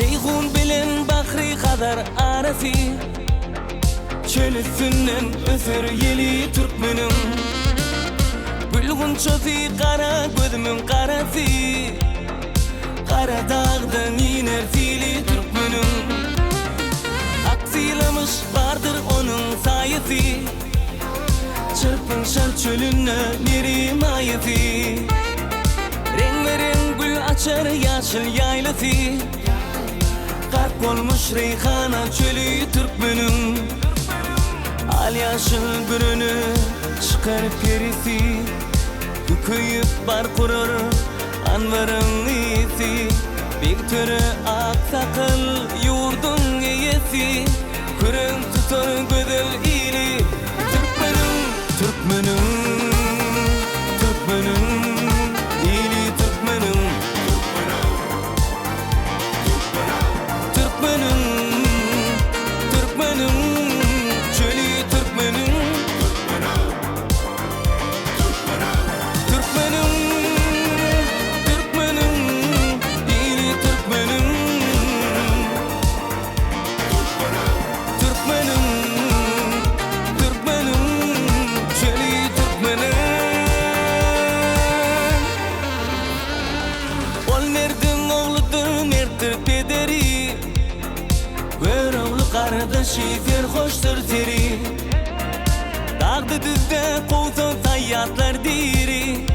Ceyhun bilen Bahri kadar arası, çöl üstünden öser yeli Türkmenim. Gülgün çötü kara gözümün karası, kara dağdan iner fili Türkmenim. Aksilamış vardır onun sayısı, çırpınşar çölüne neri mayısı. Rengarenk gül açar yaşıl yaylası, garp olmuş reyhana çölü Türkmenim. Al yaşıl gülünü çıkar perisi, küküyüp bar kurur anvarın iyisi. Bir türü ak sakal yurdun iyisi, kürün tutar güzel ili Türkmenim. Türkmenim, Türkmenim, ili Türkmenim. Türkmenim, Türkmenim, çölü Türkmenim. Türkmenim, Türkmenim, ili Türkmenim. Türkmenim, Türkmenim, çölü Türkmenim. Ol merdim oğludur, merttir pederi, Görovlu kardeşi serhoştur seri. Dağdı düzde kovsun sayyatlar diri,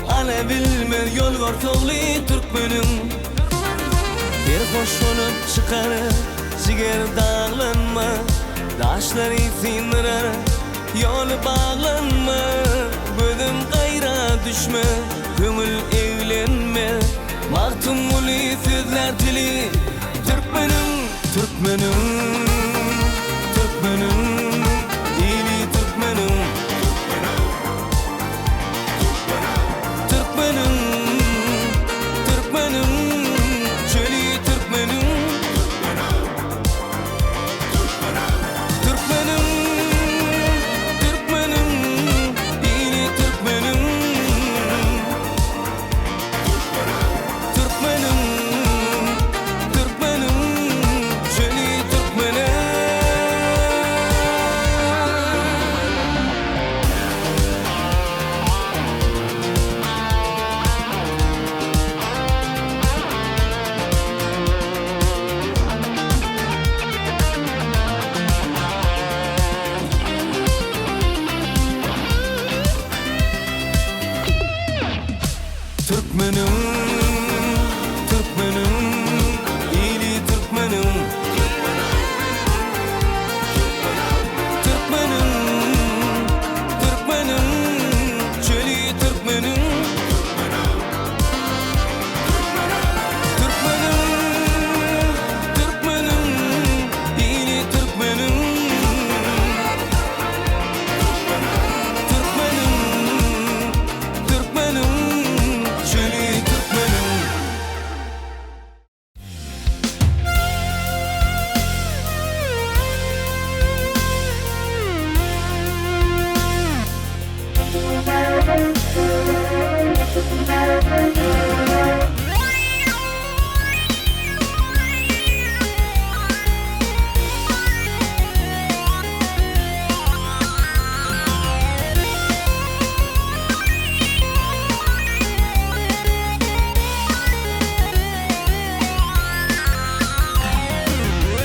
ala bilmez yol var soğlu Türkmenim. Serhoş olup çıkar siger dağlanma, taşları sindirar yolu bağlanma. Gözüm gayra düşme, kömül evlenme, mahtumuli sözler dili Türkmenim. Türkmenim, Türkmenim, ili Türkmenim. Türkmenim, Türkmenim, çölü Türkmenim. Türkmenim, Türkmenim, ili Türkmenim. Türkmenim, Türkmenim, çölü Türkmenim. Türkmenim, Türkmenim, ili Türkmenim. Türkmenim, Türkmenim, çölü Türkmenim. Türkmenim, Türkmenim, ili Türkmenim. Türkmenim, Türkmenim, çölü Türkmenim.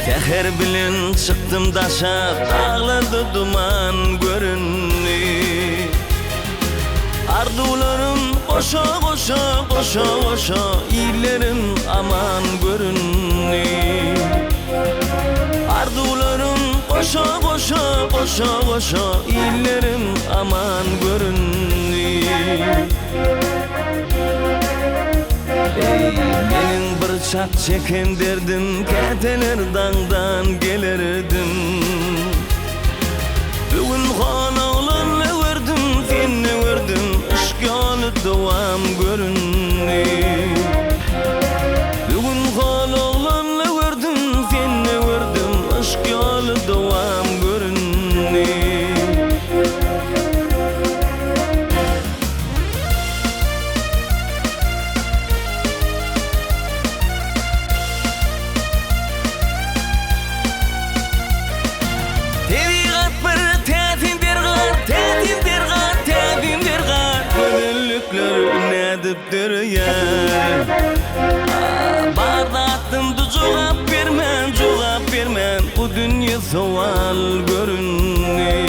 Seher bilen çıktım daşa, dağlarda duman görünni. Ardularım koşa koşa koşa koşa, illerim aman görünni. Ardularım koşa koşa koşa koşa, illerim aman görünni. Benim bir çat çeken derdim, keteler dağdan gelirdim. Bugün hana olan ne verdim, sen ne verdim, işgalı devam görünni. Bugün hana olan ne verdim, sen ne verdim, işgalı devam görünni. edip dürüyen Bardattımdı cevap vermem Bu dünya sual görünni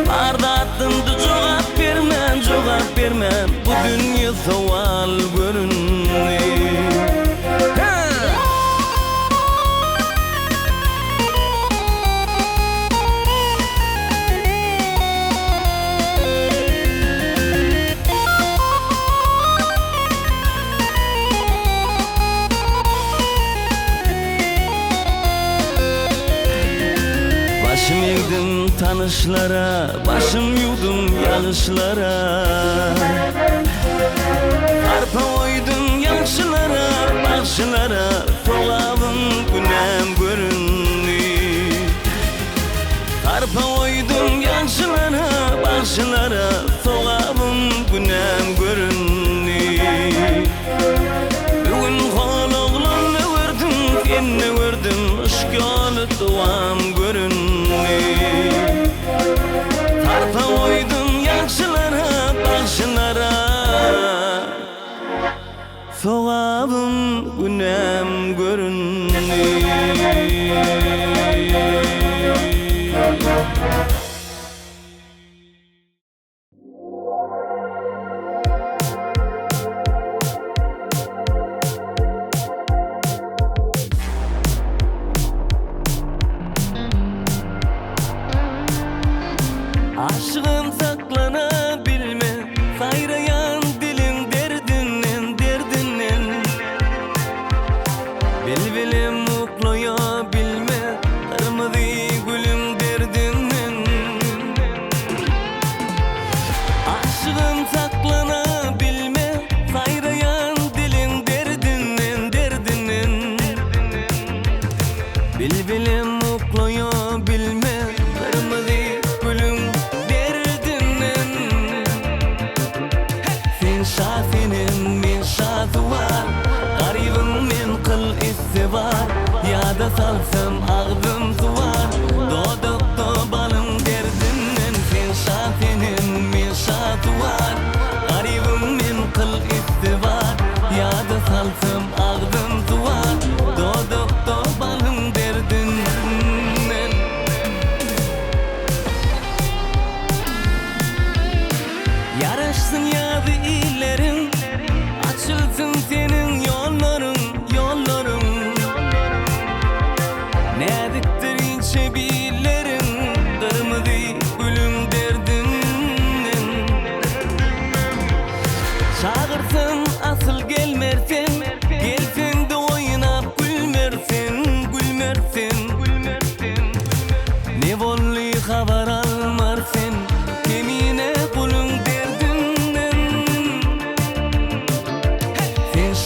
Bardattımdı cevap vermem Bu dünya sual görünni Başım eğdim tanışlara, başım yudum yanlışlara Arpa oydum yaşlara, başlara Soğabım günem görünni Arpa oydum yaşlara, başlara Soğabım günem görünni Bugün hal oğlanla gördüm, seni gördüm Işgalı doğam görünni Tarpa oydum yaşlara, başlara Soğabım günem görünni Aşığım saklanabilme Sayrayan dilin derdinden Bilbilim mutlayabilme Kırmızı gülüm derdinden Aşığım saklanabilme Sayrayan dilin derdinden Bilbilim mutlayabilme Kırmızı gülüm Şafinin min şafı var Garibim min kıl issi var Yada salsam ağzım suvar Doğduk doğbalım derdinden Fin şafinin min şafı var Garibim min kıl issi var Yada salsam ağzım suvar Doğduk doğbalım derdinden Yaraşsın yadı illerin Açılsın senin yolların Ne diktir ince billerin Kırmızı gülüm derdinden Çağırsın asıl gelmersin Gelsin de oynap gülmersin Ne volli haber almarsın Kemine kulun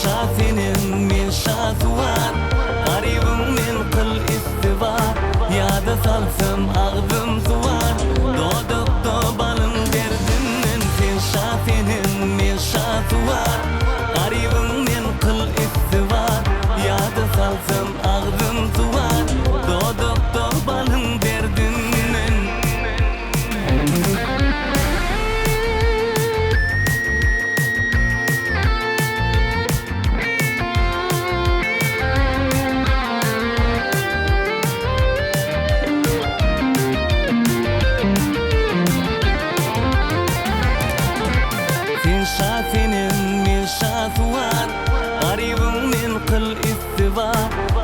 Şafinin min şafı var Garibim min kıl issi var Yada salsam ağzım suvar Doğduk doğbalım derdinden Fin şafinin min şafı var Garibim min kıl issi var Yada salsam ağzım suvar Doğduk doğbalım derdinden Şafinin min şafı var Garibim min kıl issi var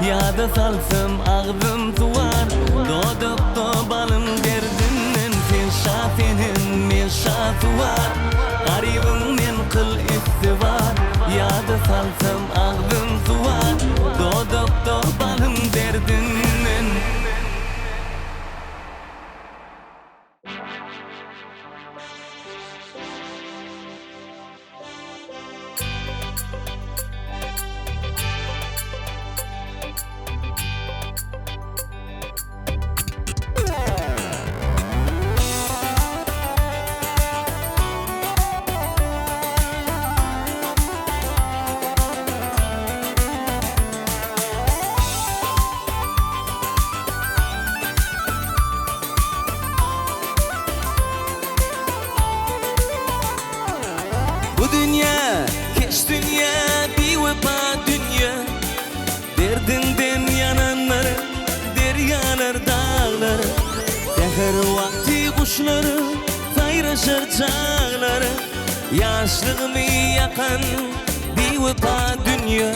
Yada salsam ağzım suvar Doğduk doğbalım derdinden Fin şafinin min şafı var Garibim min kıl issi var Yada salsam ağzım suvar Doğduk doğbalım derdinden Bu dünya, keş dünya, bir vefa dünya. Derdinden yananları, deryalar dağları. Seher vakti kuşları, sayraşır çağları. Yaşlığımı yakan bir vefa dünya.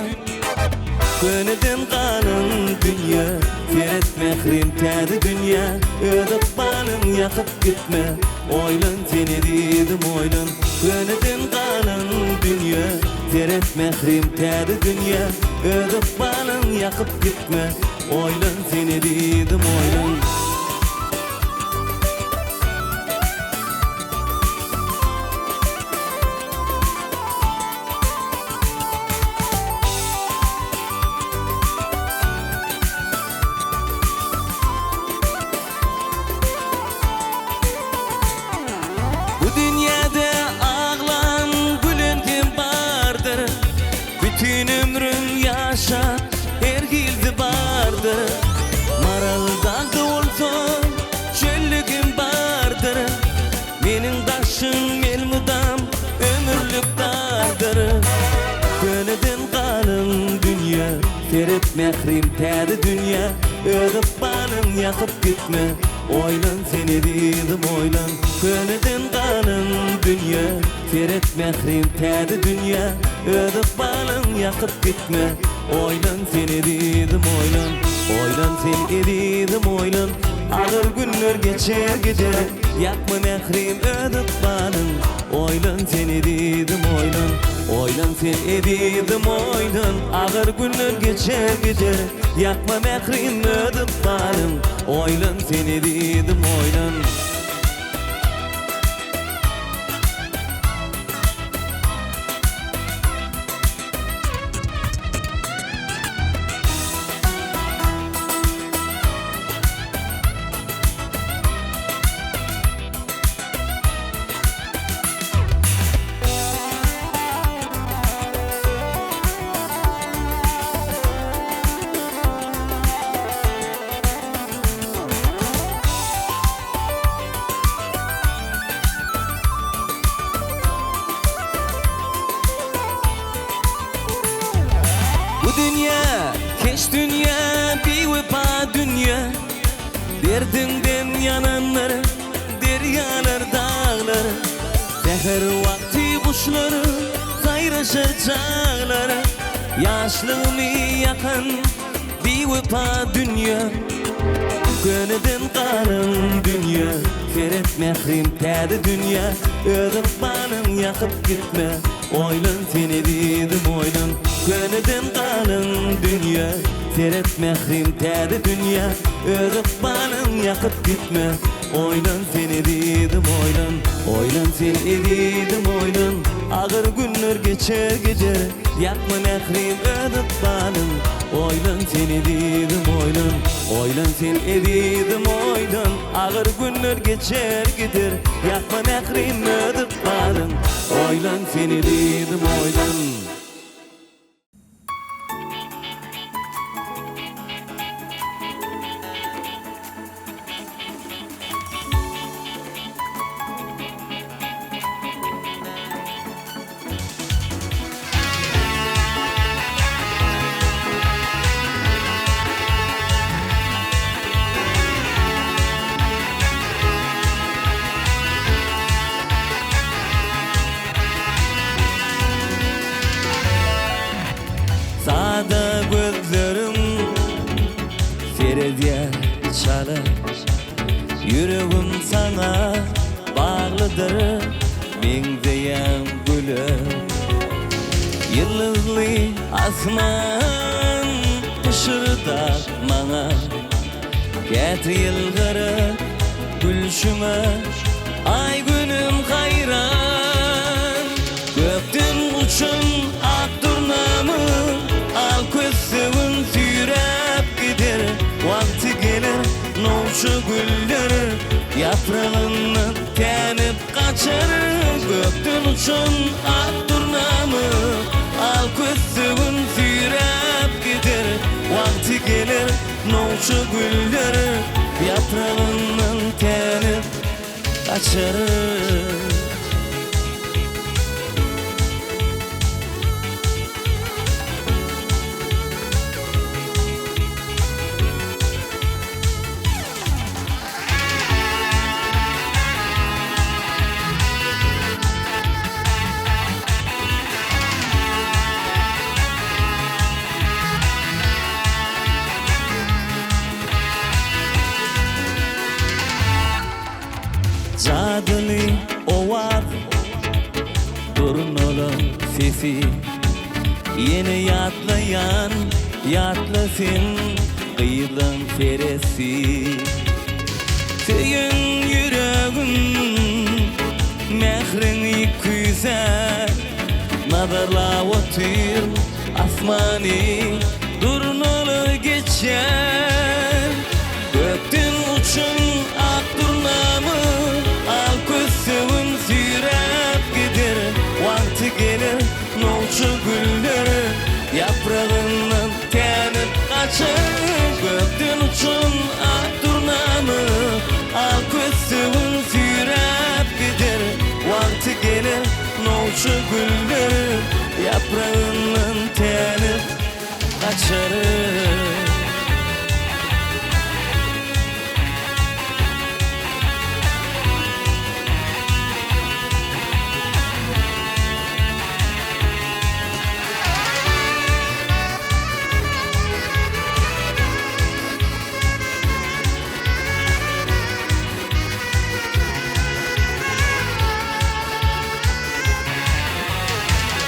Gönüden kalın dünya, seyret mehrim täze dünya. Ödüp balım yakıp gitme, oylan seni dedim oylan. Gönüden kalın dünya, seyret mehrim täze dünya. Ödüp balım yakıp gitme, oylan seni dedim oylan. Bu dünyada ağlan gülen kim bardır? Bütün ömrüm yaşa her gildi bardır. Maral dağda olsun çöllüğüm bardır. Benim taşım elmudam ömürlük dardır. Gönüden kalın dünya, seyret mehrim täze dünya. Ödüp balım yakıp gitme, oylan seni dedim oylan. Gönüden kalın dünya, seyret mehrim täze dünya. Ödüp balım yakıp gitme, oylan seni dedim oylan. Oylan seni dedim oylan. Ağır günler geçer gider, yakma mehrim ödüp balım. Oylan seni dedim oylan. Oylan seni dedim oylan. Ağır günler geçer gider, yakma mehrim ödüp balım. Oylan seni dedim oylan. Bu dünya, keş dünya, bir vefa dünya. Derdinden yananları, deryalar dağları. Seher vakti kuşları, sayraşır çağları. Yaşlığımı yakan bir vefa dünya. Gönüden kalın dünya, seyret mehrim täze dünya. Ödüp balım yakıp gitme, oylan seni dedim oylan. Gönüden kalın dünya, seyret mehrim täze dünya. Ödüp balım yakıp gitme, oylan seni dedim oylan. Oylan seni dedim oylan. Ağır günler geçer gider, yakma mehrim ödüp balım. Oylan seni dedim oylan. Oylan seni dedim oylan. Ağır günler geçer gider, yakma mehrim ödüp balım. Oylan seni dedim oylan. Sada gözlerim serediye çalar. Yüreğim sana bağlıdır, mengzeyem gülüm. Yıldızlı asman ışırdak bana. Getir yılgırı gülşüme, ay günüm hayran. Göktün uçun ak durnamı, al kösüğün sürep gider. Vakti gelir novşu güller, yaprağını tenip kaçar. Göktün uçun ak durnamı, al kösüğün sürep gider. Vakti gelir novşu güller, yaprağını tenip kaçar. durnolan sesi yine yatlayan yatlasın kıyılan feresi seyin yüreğin mehrini güzel nazarla otur asmani durnolu geçer gökten uçun ak durnamı al gözümün sürep gider vakti gelir nolçu güller yaprağından tenip kaçar gökten uçun ak durnamı al gözümün sürep gider vakti gelir nolçu güller yaprağından tenip kaçar.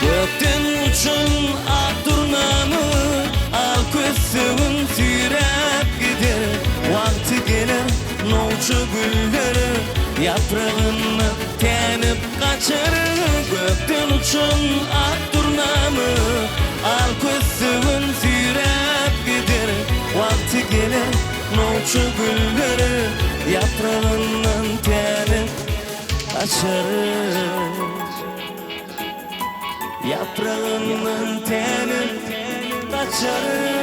Gökten uçun ak durnamı al gözümün sürep gider vakti gelir nolçu gülleri yaprağını tenip kaçar gökten uçun ak durnamı al gözümün sürep gider vakti gelir nolçu gülleri yaprağından tenip kaçar yaprağının tenip kaçar.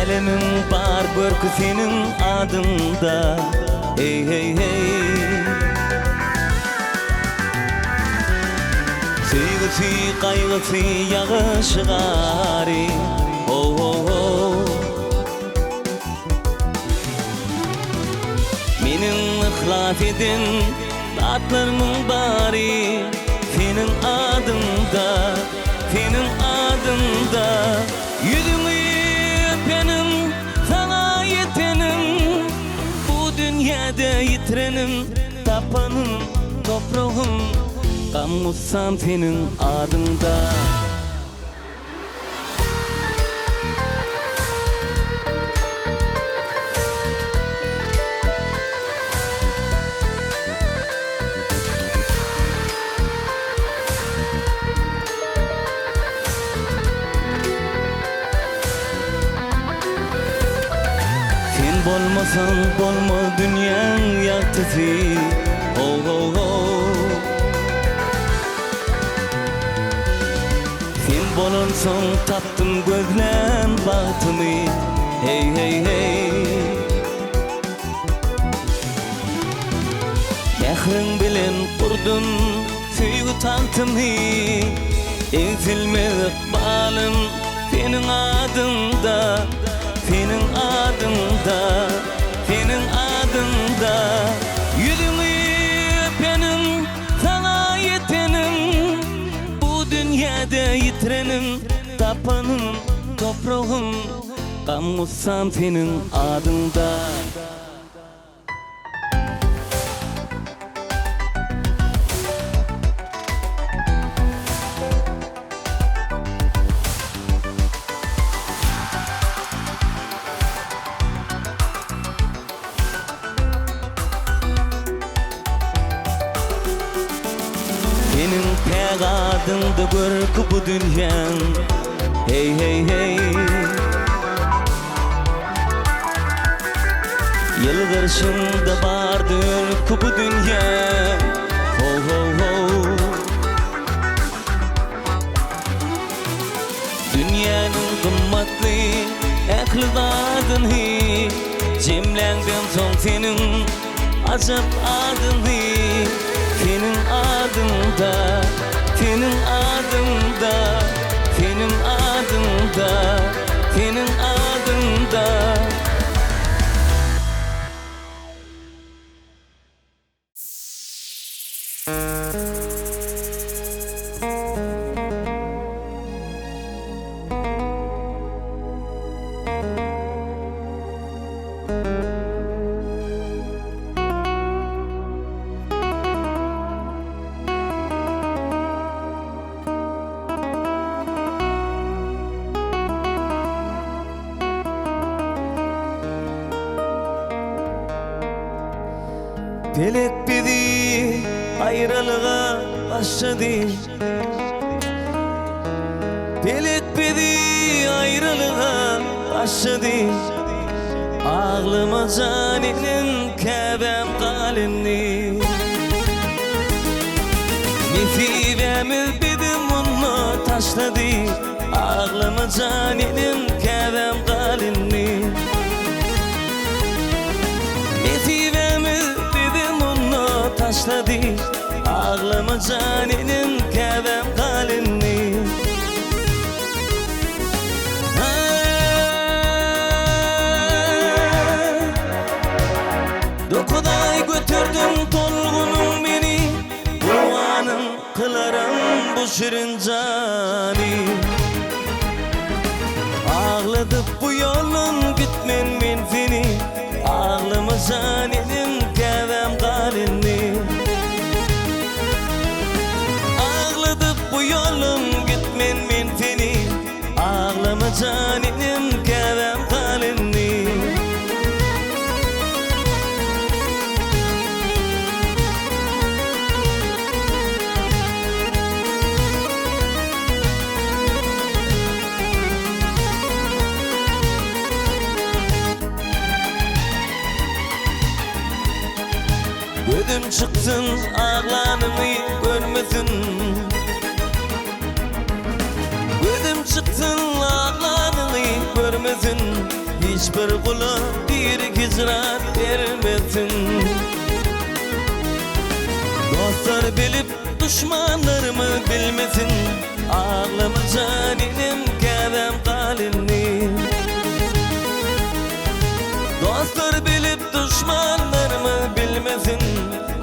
Elimin var görkü senin adında hey hey hey sevgisi kaygısı yağışı gari oh oh oh menin ıhlas edin tatlarımın bari senin adında senin adında yüzümü benim sana yetenim bu dünyada yitirenim tapanım toprağım kamussam senin adında. Bolmasan bolma dünyan yaktısı oh oh oh sen bolonsan taptım gözlem bahtımı hey hey hey mehrin bilen kurdun süygü tahtımı ezilmez balım senin adında senin adında, senin adında yüzümü öpenim, sana yetenim bu dünyada yitirenim tapanım, toprağım kamussam senin adında. senin pegadında gör ki bu dünyan. Hey hey hey, yılgırışında bardır ki bu dünya. Ho ho ho, dünyanın kımmatlı ehli adın hi, cemlengden son senin acap adın hi. Senin adında, senin adında, senin adında, senin adında. Felek bizi ayrılığa başladı. Felek bizi ayrılığa başladı. Ağlıma caninin kebem kalini. Nefivemiz bizim onu taşladı. Ağlıma caninin kebem kalini. Nefivemiz taşladı. Ağlama caninin kebem kalini. Dokuday götürdün tolgunun beni. Kurbanım kılarım bu şirin cani. Ağladık bu yolun gitmen men seni. Ağlama caninin kebem kalini. Ağladık bu yolun gitmen men seni. Ağlama caninin kebem kalini. Ödüm çıksın ağlanımı görmesin. Ödüm çıksın ağlanımı görmesin. Hiçbir kula bir hicrat vermesin. Dostlar bilip düşmanlarımı bilmesin. Ağlama caninim kebem kalini. Dostlar bilip düşmanlarımı bilmesin.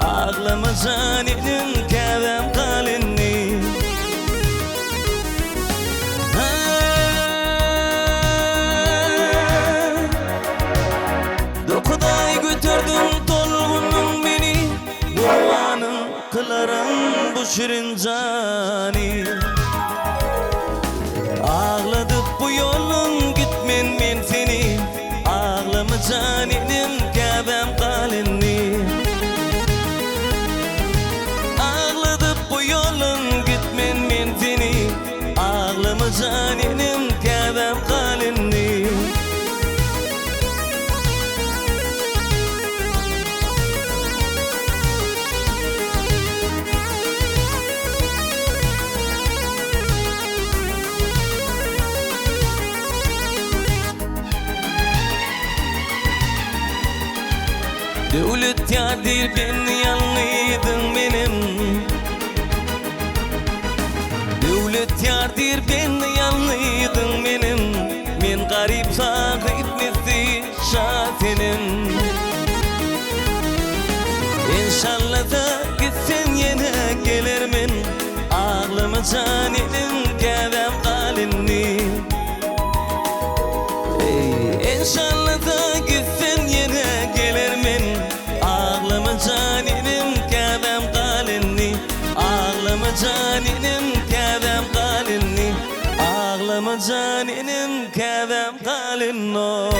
Ağlama caninin kebem kalini. Dokuday götürdün tolgunun beni. Kurbanım kılarım bu şirin cani. Ağladık bu yolun gitmen men seni. Ağlama caninin kebem kalini. Ağladık bu yolun gitmen men seni. Ağlama caninin kebem kalini. Devlet yadir ben yanlıydım benim. Devlet yadir ben yanlıydım benim. Men garip sahip misli şafinim. İnşallah da gitsen yine gelirmin. Ağlama caninim kebem kalini. İnşallah da gitsen yine gelirmin. Ağlama caninim kebem kalini. Ağlama caninim kebem kalini. Ağlama caninim kebem kalini.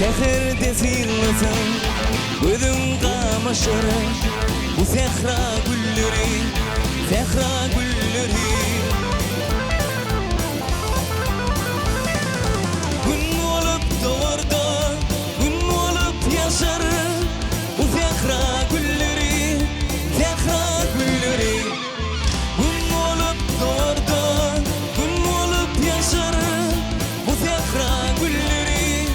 Seherde zillatan gözüm kamaşır bu sehra gülleri gün olup doğurdu gün olup yaşar bu sehra gülleri gün olup doğurdu gün olup yaşar bu sehra gülleri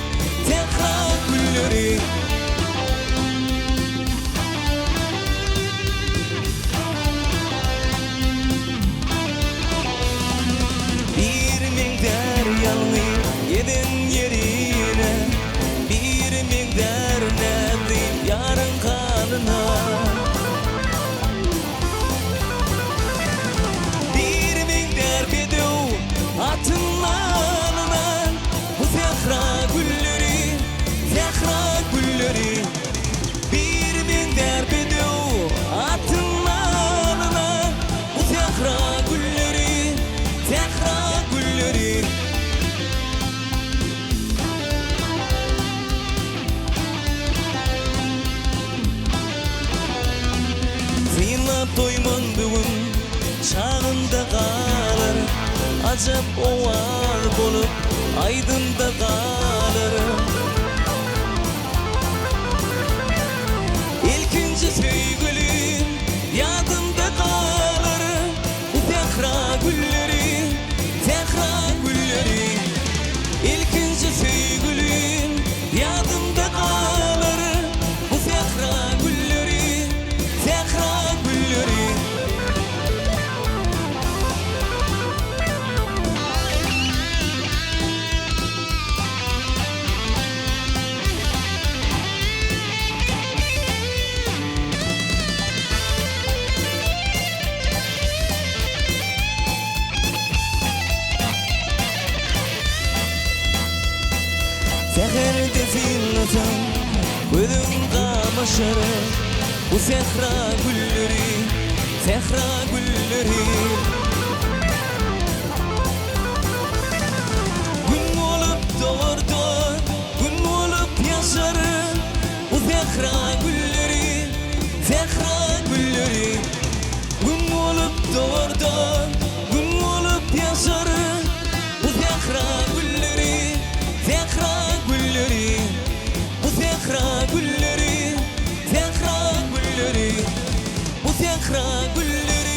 bir mingder yalnı yedin yerine bir mingder nebdi yarın kanına bir mingder bedev atınlarına bu zehra gülleri bir mingder bedev atınlarına bu zehra gülleri Sıyınlap doymandıgın çağında kalır acap ovar bolup aydında kalır İlkinci sevgilim yadımda kalır bu zehra gülleri İlkinci sevgilim yadımda kalır bu zehra gülleri Seherde zillatan gözüm kamaşır bu sehra gülleri gün olup doğurdu gün olup yaşar bu sehra gülleri gün olup doğurdu gün olup yaşar bu sehra gülleri bu sehra gülleri bu sehra gülleri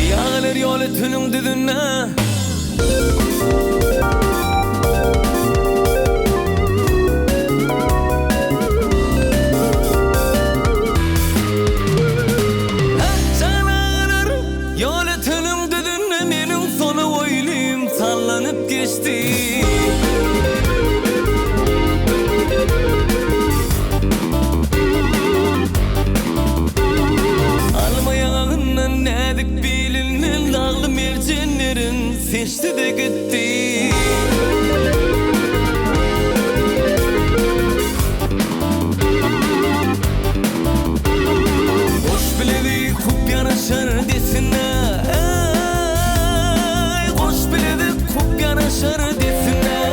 Yağlar yolu tünün düdüne yolu tünün düdüne benim sonu oyluyum sallanıp geçti Almayağından nedik bilinin dağlı mercenlerin seçti de gitti Hoş biledi kup yanaşar desine Hoş biledi kup yanaşar desine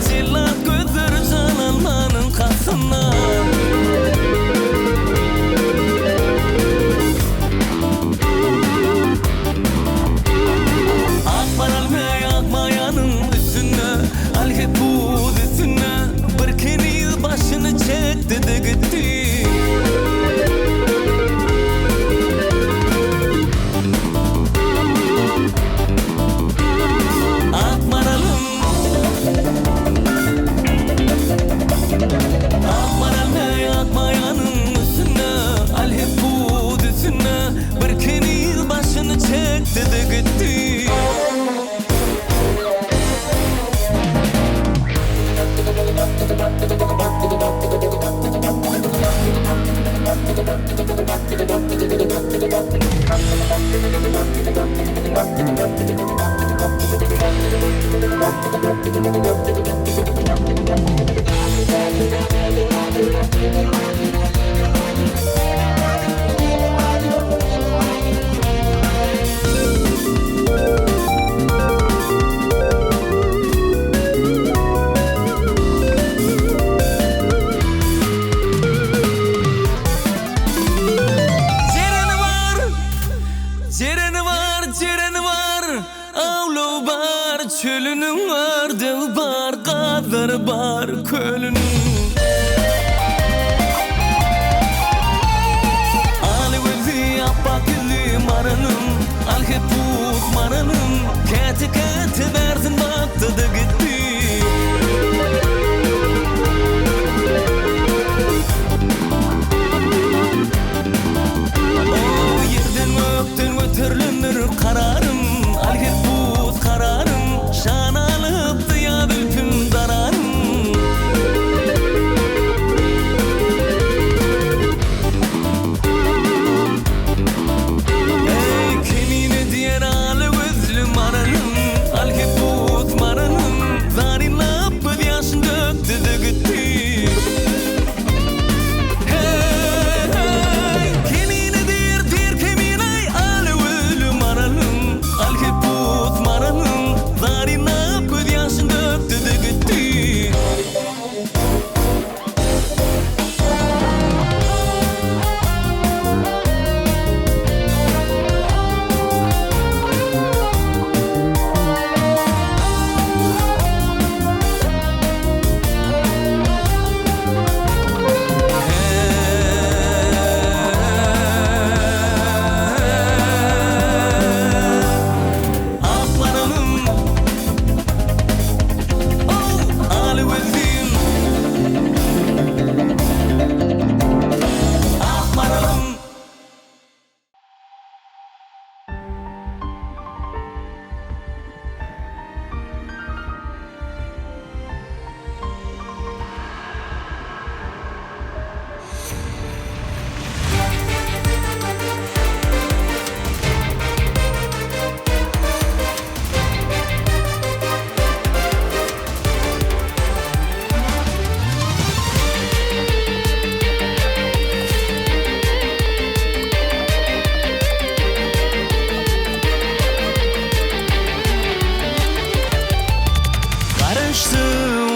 Cellat gözler can almanın kasına çekti de gitti Cereni var, avlu var, çölünün var, dev var, kadar var, kölünün. Ali veli apakili maranım, al heput maranım, kete kete verdin baktı da gitti. Kararım, algir buz kararım, şan alıp ya bülküm dararım. Ey kemine diyen alı özlü maranım, algir buz maranım, zarin lapı yaşın döktü de gitti.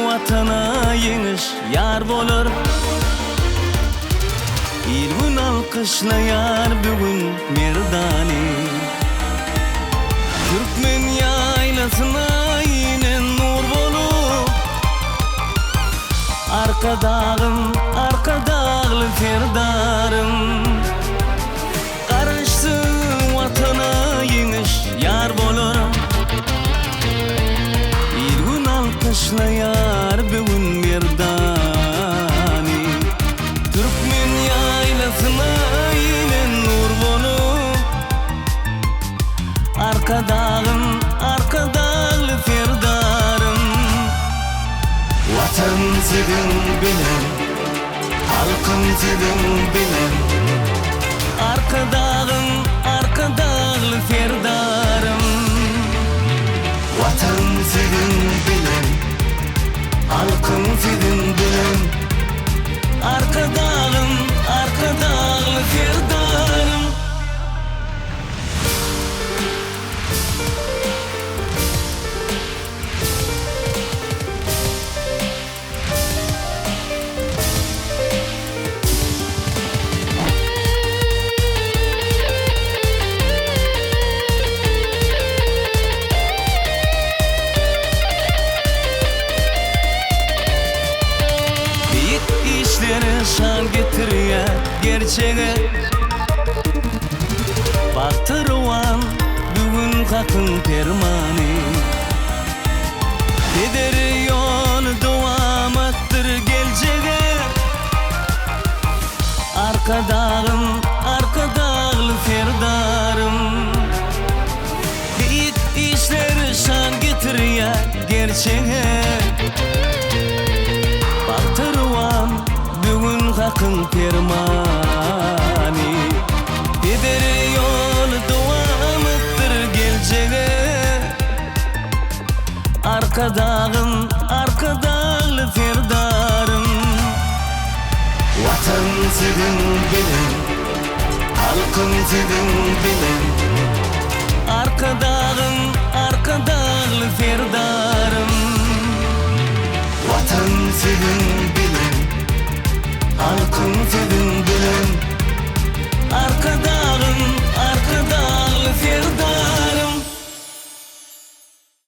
Vatana yeniş yar bolur, ilgun alkışlayar bugün merdani. Türkmen yaylasına inen nur bolup, arka dağlı ferdarım. Karıştı vatana yeniş yar bolur, alkışlayar bugün merdani. Türkmen yaylasına inen nur bolup, arka dağlı ferdarım. Vatan senin bilen, halkın senin bilen, arka dağlı ferdarım. Vatan senin bilen, halkın senin bilen, arka dağlı ferdarım. Şan getiriyor gerçeğe, baktırıvan bugün kakın permani. Pederi yolu devam ettir geleceğe, arka dağlı ferdarım. Büyük işler şan getiriyor gerçeğe, baktırıvan bugün kakın permani. Pederi Arkadağın, arkadağlı ferdarım. Vatan senin bilin, halkın senin bilin. Arkadağın, arkadağlı ferdarım. Vatan senin bilin, halkın senin bilin.